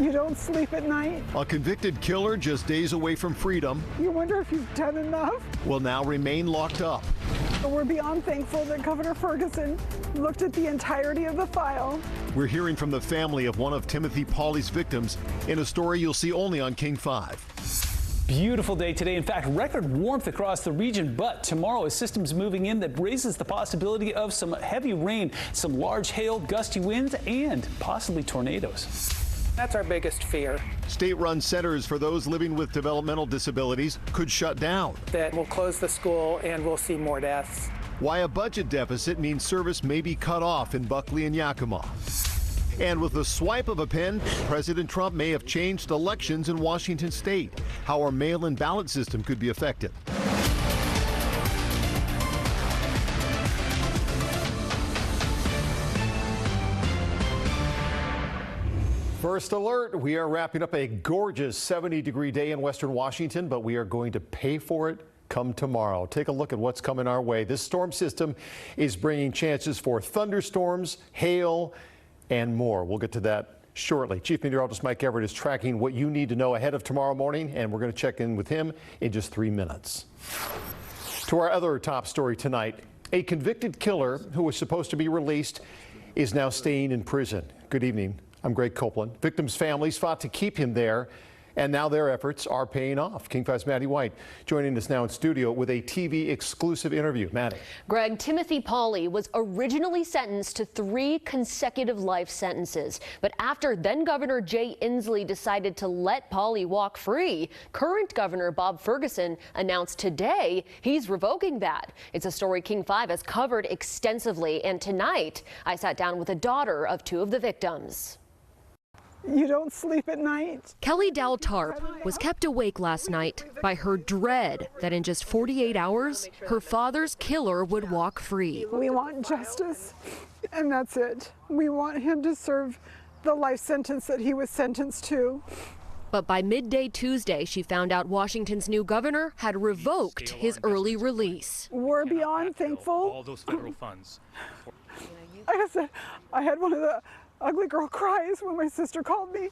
You don't sleep at night. A convicted killer just days away from freedom You wonder if you've done enough. will now remain locked up. We're beyond thankful that Governor Ferguson looked at the entirety of the file. We're hearing from the family of one of Timothy Pauly's victims in a story you'll see only on King 5. Beautiful day today. In fact, record warmth across the region. But tomorrow, a system's moving in that raises the possibility of some heavy rain, some large hail, gusty winds, and possibly tornadoes. That's our biggest fear. State-run centers for those living with developmental disabilities could shut down. That we'll close the school and we'll see more deaths. Why a budget deficit means service may be cut off in Buckley and Yakima. And with the swipe of a pen, President Trump may have changed elections in Washington state. How our mail-in ballot system could be affected. First alert, we are wrapping up a gorgeous 70-degree day in western Washington, but we are going to pay for it come tomorrow. Take a look at what's coming our way. This storm system is bringing chances for thunderstorms, hail, and more. We'll get to that shortly. Chief Meteorologist Mike Everett is tracking what you need to know ahead of tomorrow morning, and we're going to check in with him in just 3 minutes. To our other top story tonight, a convicted killer who was supposed to be released is now staying in prison. Good evening. I'm Greg Copeland. Victims' families fought to keep him there, and now their efforts are paying off. King 5's Maddie White joining us now in studio with a TV exclusive interview. Maddie. Greg, Timothy Pauly was originally sentenced to 3 consecutive life sentences. But after then Governor Jay Inslee decided to let Pauly walk free, current Governor Bob Ferguson announced today he's revoking that. It's a story King 5 has covered extensively. And tonight, I sat down with a daughter of 2 of the victims. You don't sleep at night. Kelly Dow Tarp was kept awake last night by her dread that in just 48 hours, her father's killer would walk free. We want justice, and that's it. We want him to serve the life sentence that he was sentenced to. But by midday Tuesday, she found out Washington's new governor had revoked his early release. We're beyond thankful. All those federal funds. Like I said, I had one of the ugly girl cries when my sister called me.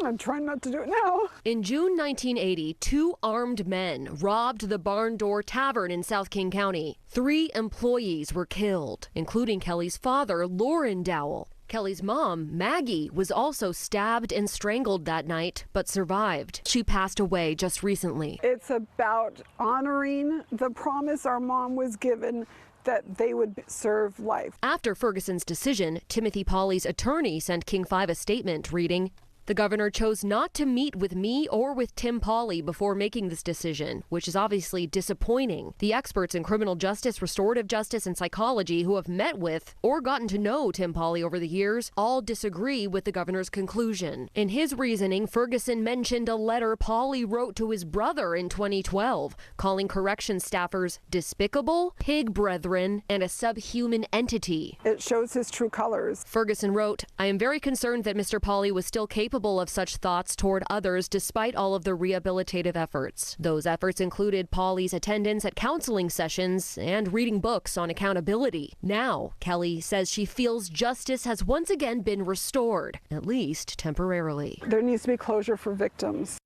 I'm trying not to do it now. In June 1980, 2 armed men robbed the Barn Door Tavern in South King County. 3 employees were killed, including Kelly's father, Lauren Dowell. Kelly's mom, Maggie, was also stabbed and strangled that night, but survived. She passed away just recently. It's about honoring the promise our mom was given that they would serve life. After Ferguson's decision, Timothy Pauly's attorney sent King 5 a statement reading, "The governor chose not to meet with me or with Tim Pauly before making this decision, which is obviously disappointing. The experts in criminal justice, restorative justice, and psychology who have met with or gotten to know Tim Pauly over the years all disagree with the governor's conclusion." In his reasoning, Ferguson mentioned a letter Pauly wrote to his brother in 2012, calling correction staffers despicable, pig brethren, and a subhuman entity. It shows his true colors. Ferguson wrote, "I am very concerned that Mr. Pauly was still capable of such thoughts toward others despite all of the rehabilitative efforts. Those efforts included Pauly's attendance at counseling sessions and reading books on accountability. Now, Kelly says she feels justice has once again been restored, at least temporarily." There needs to be closure for victims.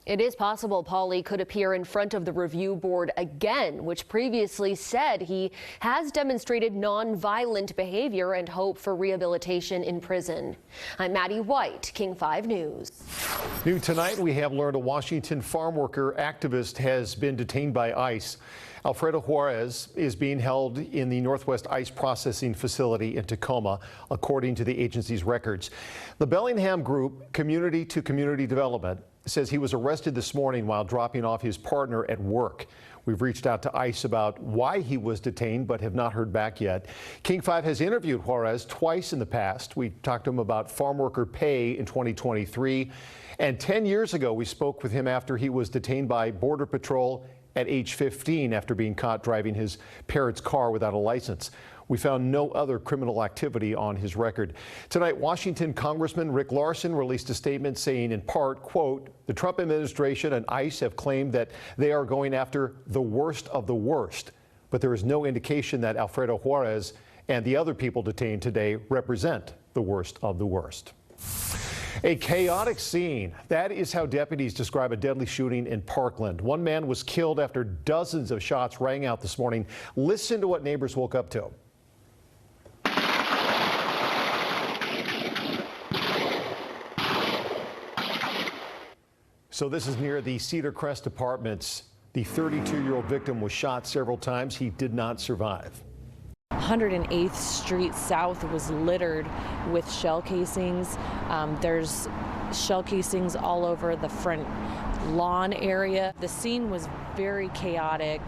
It is possible Pauly could appear in front of the review board again, which previously said he has demonstrated nonviolent behavior and hope for rehabilitation in prison. I'm Maddie White, King 5 News. New tonight, we have learned a Washington farm worker activist has been detained by ICE. Alfredo Juarez is being held in the Northwest ICE Processing Facility in Tacoma, according to the agency's records. The Bellingham Group, Community to Community Development, says he was arrested this morning while dropping off his partner at work. We've reached out to ICE about why he was detained, but have not heard back yet. King 5 has interviewed Juarez twice in the past. We talked to him about farm worker pay in 2023. And 10 years ago, we spoke with him after he was detained by Border Patrol at age 15 after being caught driving his parents' car without a license. We found no other criminal activity on his record. Tonight, Washington Congressman Rick Larsen released a statement saying in part, quote, "The Trump administration and ICE have claimed that they are going after the worst of the worst, but there is no indication that Alfredo Juarez and the other people detained today represent the worst of the worst." A chaotic scene. That is how deputies describe a deadly shooting in Parkland. One man was killed after dozens of shots rang out this morning. Listen to what neighbors woke up to. So this is near the Cedar Crest Apartments. The 32-year-old victim was shot several times. He did not survive. 108th Street South was littered with shell casings. There's shell casings all over the front lawn area. The scene was very chaotic.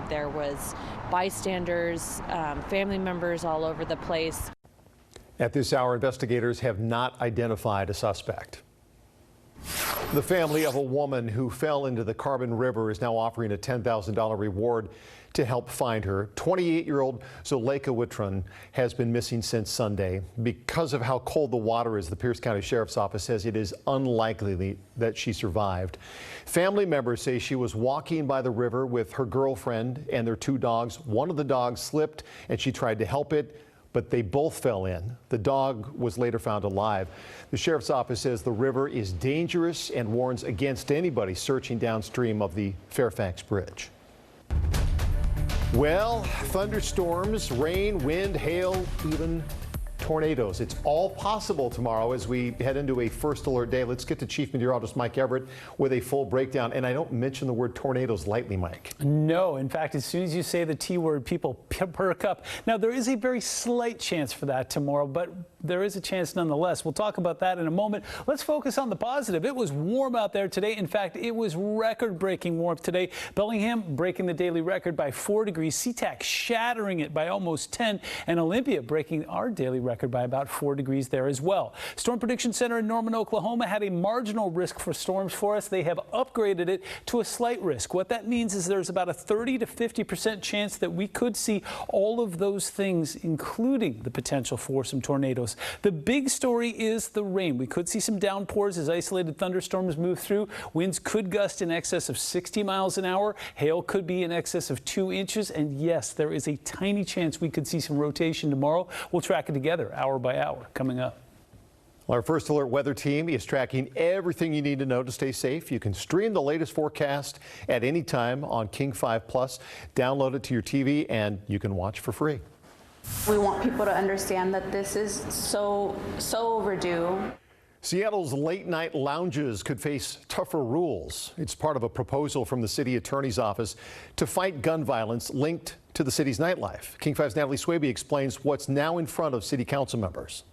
There was bystanders, family members all over the place. At this hour, investigators have not identified a suspect. The family of a woman who fell into the Carbon River is now offering a $10,000 reward to help find her. 28-year-old Zuleika Wittron has been missing since Sunday. Because of how cold the water is, the Pierce County Sheriff's Office says it is unlikely that she survived. Family members say she was walking by the river with her girlfriend and their two dogs. One of the dogs slipped and she tried to help it, but they both fell in. The dog was later found alive. The Sheriff's Office says the river is dangerous and warns against anybody searching downstream of the Fairfax Bridge. Well, thunderstorms, rain, wind, hail, even tornadoes. It's all possible tomorrow as we head into a first alert day. Let's get to Chief Meteorologist Mike Everett with a full breakdown. And I don't mention the word tornadoes lightly, Mike. No, in fact, as soon as you say the T word, people perk up. Now, there is a very slight chance for that tomorrow, but there is a chance nonetheless. We'll talk about that in a moment. Let's focus on the positive. It was warm out there today. In fact, it was record-breaking warmth today. Bellingham breaking the daily record by 4 degrees. SeaTac shattering it by almost 10. And Olympia breaking our daily record by about 4 degrees there as well. Storm Prediction Center in Norman, Oklahoma had a marginal risk for storms for us. They have upgraded it to a slight risk. What that means is there's about a 30 to 50% chance that we could see all of those things, including the potential for some tornadoes. The big story is the rain. We could see some downpours as isolated thunderstorms move through. Winds could gust in excess of 60 miles an hour. Hail could be in excess of 2 inches. And yes, there is a tiny chance we could see some rotation tomorrow. We'll track it together hour by hour coming up. Our First Alert weather team is tracking everything you need to know to stay safe. You can stream the latest forecast at any time on King 5 Plus. Download it to your TV and you can watch for free. We want people to understand that this is so overdue. Seattle's late night lounges could face tougher rules. It's part of a proposal from the city attorney's office to fight gun violence linked to the city's nightlife. King 5's Natalie Swaby explains what's now in front of city council members.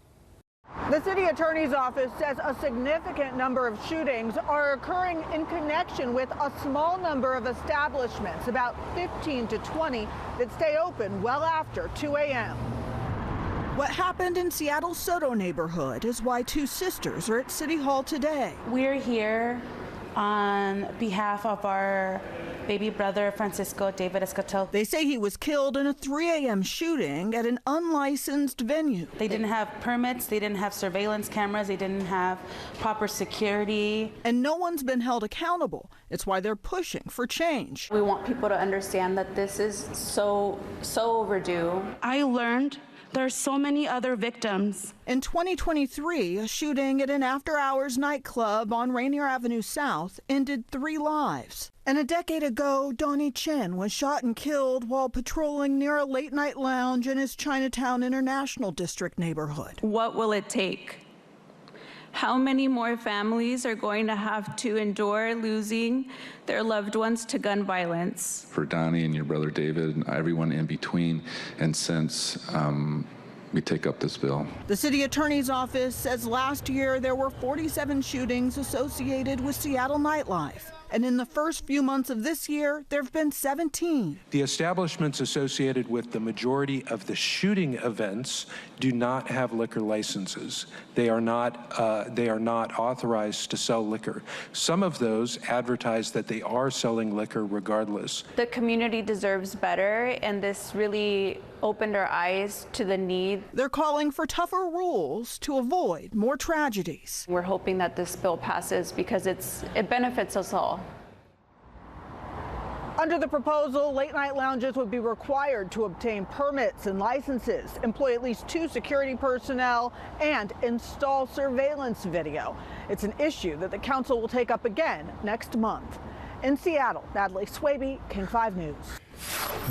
The city attorney's office says a significant number of shootings are occurring in connection with a small number of establishments, about 15 to 20, that stay open well after 2 a.m. What happened in Seattle's Soto neighborhood is why two sisters are at City Hall today. We're here on behalf of our baby brother, Francisco David Escotel. They say he was killed in a 3 a.m. shooting at an unlicensed venue. They didn't have permits, they didn't have surveillance cameras, they didn't have proper security. And no one's been held accountable. It's why they're pushing for change. We want people to understand that this is so overdue. I learned there are so many other victims. In 2023, a shooting at an after-hours nightclub on Rainier Avenue South ended 3 lives. And a decade ago, Donnie Chen was shot and killed while patrolling near a late-night lounge in his Chinatown International District neighborhood. What will it take? How many more families are going to have to endure losing their loved ones to gun violence? For Donnie and your brother David and everyone in between, and since we take up this bill. The city attorney's office says last year there were 47 shootings associated with Seattle nightlife. And in the first few months of this year, there have been 17. The establishments associated with the majority of the shooting events do not have liquor licenses. They are not authorized to sell liquor. Some of those advertise that they are selling liquor regardless. The community deserves better, and this really opened our eyes to the need. They're calling for tougher rules to avoid more tragedies. We're hoping that this bill passes because it benefits us all. Under the proposal, late-night lounges would be required to obtain permits and licenses, employ at least 2 security personnel, and install surveillance video. It's an issue that the council will take up again next month. In Seattle, Natalie Swaby, King 5 News.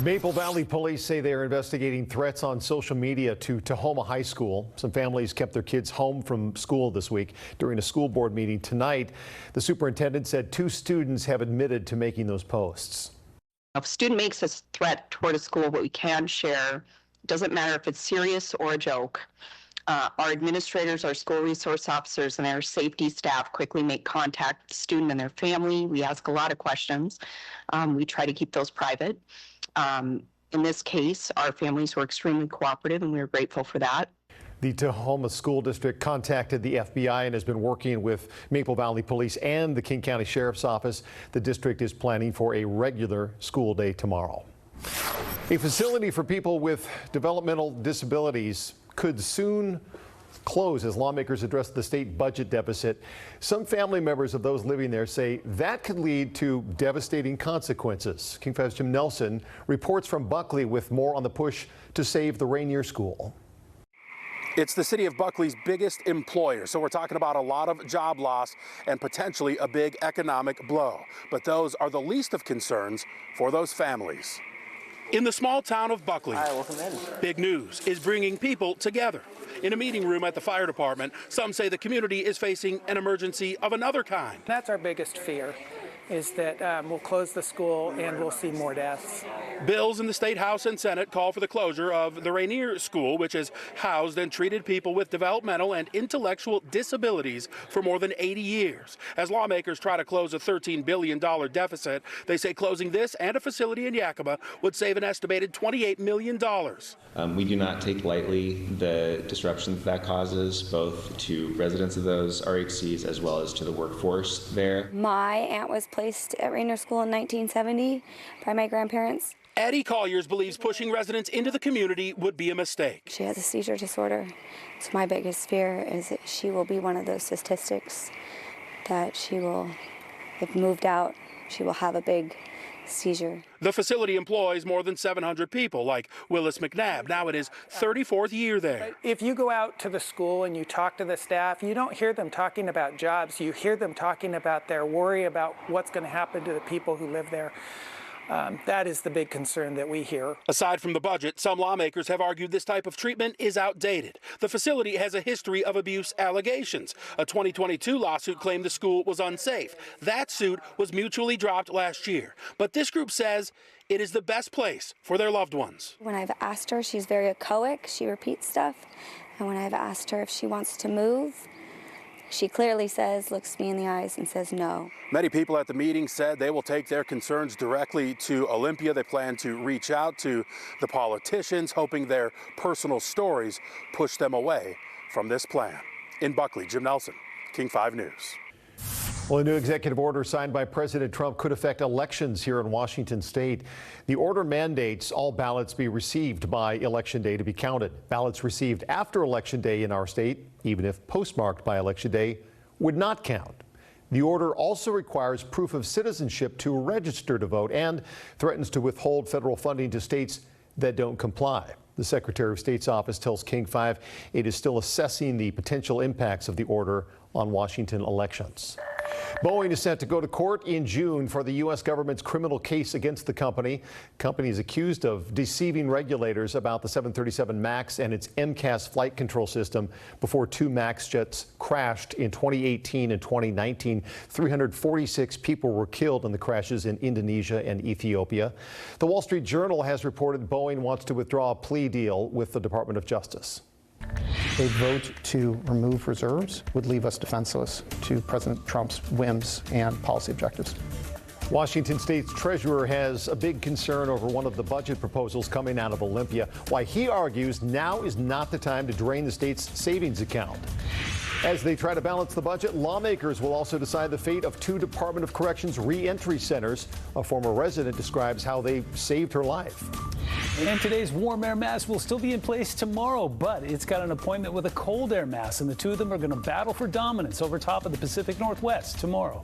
Maple Valley police say they are investigating threats on social media to Tahoma High School. Some families kept their kids home from school this week. During a school board meeting tonight, the superintendent said 2 students have admitted to making those posts. If a student makes a threat toward a school, what we can share, doesn't matter if it's serious or a joke. Our administrators, our school resource officers, and our safety staff quickly make contact with the student and their family. We ask a lot of questions. We try to keep those private. In this case, our families were extremely cooperative, and we were grateful for that. The Tahoma School District contacted the FBI and has been working with Maple Valley Police and the King County Sheriff's Office. The district is planning for a regular school day tomorrow. A facility for people with developmental disabilities could soon close as lawmakers address the state budget deficit. Some family members of those living there say that could lead to devastating consequences. King 5's Jim Nelson reports from Buckley with more on the push to save the Rainier School. It's the city of Buckley's biggest employer, so we're talking about a lot of job loss and potentially a big economic blow. But those are the least of concerns for those families. In the small town of Buckley, big news is bringing people together. In a meeting room at the fire department, some say the community is facing an emergency of another kind. That's our biggest fear, is that we'll close the school and we'll see more deaths. Bills in the State House and Senate call for the closure of the Rainier School, which has housed and treated people with developmental and intellectual disabilities for more than 80 years. As lawmakers try to close a $13 billion deficit, they say closing this and a facility in Yakima would save an estimated $28 million. We do not take lightly the disruption that causes, both to residents of those RHCs as well as to the workforce there. My aunt was placed at Rainier School in 1970 by my grandparents. Addie Colliers believes pushing residents into the community would be a mistake. She has a seizure disorder, so my biggest fear is that she will be one of those statistics that she will, if moved out, she will have a big seizure. The facility employs more than 700 people, like Willis McNabb, now in his 34th year there. If you go out to the school and you talk to the staff, you don't hear them talking about jobs. You hear them talking about their worry about what's going to happen to the people who live there. That is the big concern that we hear. Aside from the budget, some lawmakers have argued this type of treatment is outdated. The facility has a history of abuse allegations. A 2022 lawsuit claimed the school was unsafe. That suit was mutually dropped last year. But this group says it is the best place for their loved ones. When I've asked her, she's very echoic. She repeats stuff. And when I've asked her if she wants to move, she clearly says, looks me in the eyes and says no. Many people at the meeting said they will take their concerns directly to Olympia. They plan to reach out to the politicians, hoping their personal stories push them away from this plan. In Buckley, Jim Nelson, King 5 News. Well, a new executive order signed by President Trump could affect elections here in Washington state. The order mandates all ballots be received by Election Day to be counted. Ballots received after Election Day in our state, even if postmarked by Election Day, would not count. The order also requires proof of citizenship to register to vote and threatens to withhold federal funding to states that don't comply. The Secretary of State's office tells King 5 it is still assessing the potential impacts of the order on Washington elections. Boeing is set to go to court in June for the U.S. government's criminal case against the company. The company is accused of deceiving regulators about the 737 MAX and its MCAS flight control system before 2 MAX jets crashed in 2018 and 2019. 346 people were killed in the crashes in Indonesia and Ethiopia. The Wall Street Journal has reported Boeing wants to withdraw a plea deal with the Department of Justice. A vote to remove reserves would leave us defenseless to President Trump's whims and policy objectives. Washington State's treasurer has a big concern over one of the budget proposals coming out of Olympia. Why he argues now is not the time to drain the state's savings account. As they try to balance the budget, lawmakers will also decide the fate of 2 Department of Corrections re-entry centers. A former resident describes how they saved her life. And today's warm air mass will still be in place tomorrow, but it's got an appointment with a cold air mass, and the 2 of them are going to battle for dominance over top of the Pacific Northwest tomorrow.